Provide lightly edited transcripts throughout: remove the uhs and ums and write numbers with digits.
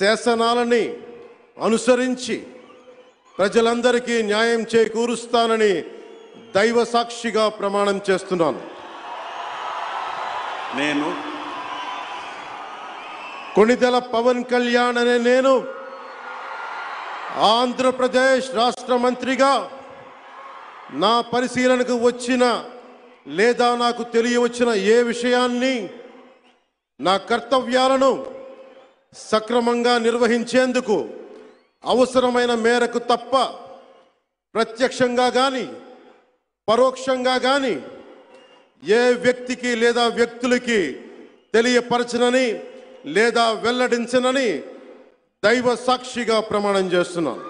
శాసనాలని అనుసరించి ప్రజలందరికీ న్యాయం చేకూరుస్తానని దైవ సాక్షిగా ప్రమాణం చేస్తున్నాను. నేను కొణిదెల పవన్ కళ్యాణ్ అనే నేను ఆంధ్రప్రదేశ్ రాష్ట్ర మంత్రిగా నా పరిశీలనకు వచ్చిన లేదా నాకు తెలియవచ్చిన ఏ విషయాన్ని నా కర్తవ్యాలను సక్రమంగా నిర్వహించేందుకు అవసరమైన మేరకు తప్ప ప్రత్యక్షంగా కానీ పరోక్షంగా కానీ ఏ వ్యక్తికి లేదా వ్యక్తులకి తెలియపరచనని లేదా వెల్లడించనని దైవ సాక్షిగా ప్రమాణం చేస్తున్నాను.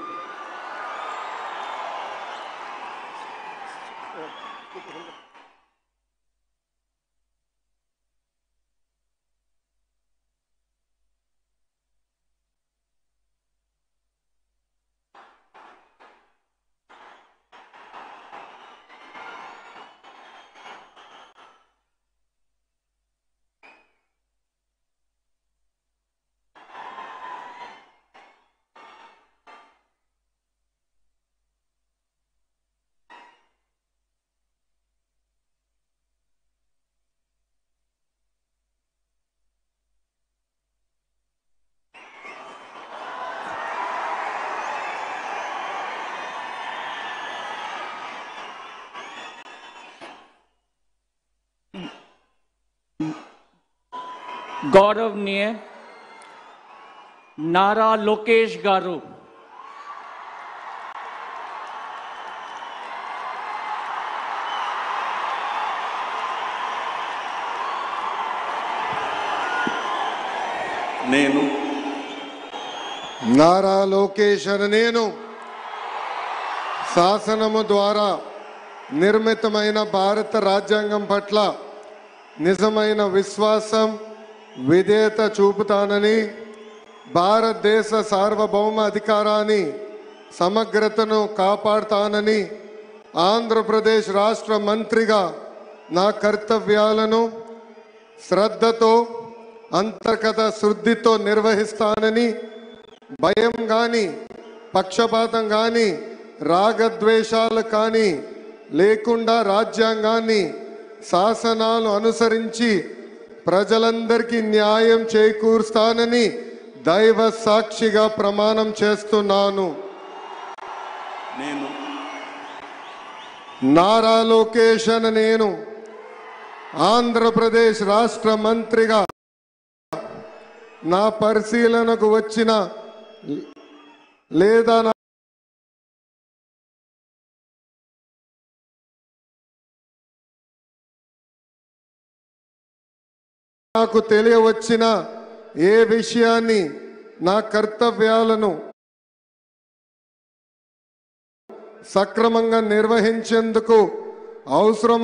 गौरवनीय नारा लोकेश गारू నేను నారా లోకేష్ అనే నేను శాసనము ద్వారా నిర్మితమైన భారత రాజ్యాంగం పట్ల నిజమైన విశ్వాసం విధేయత చూపుతానని భారతదేశ సార్వభౌమ అధికారాన్ని సమగ్రతను కాపాడుతానని ఆంధ్రప్రదేశ్ రాష్ట్ర మంత్రిగా నా కర్తవ్యాలను శ్రద్ధతో అంతర్గత శుద్ధితో నిర్వహిస్తానని భయం కానీ పక్షపాతం కానీ రాగద్వేషాలు కానీ లేకుండా రాజ్యాంగాన్ని శాసనాలు అనుసరించి ప్రజలందరికీ న్యాయం చేకూరుస్తానని దైవ సాక్షిగా ప్రమాణం చేస్తున్నాను. నేను నారా లోకేష్ అనే నేను ఆంధ్రప్రదేశ్ రాష్ట్ర మంత్రిగా నా పరిశీలనకు వచ్చిన లేదా నాకు తెలియవచ్చిన ఏ విషయాన్ని నా కర్తవ్యాలను సక్రమంగా నిర్వహించేందుకు అవసరం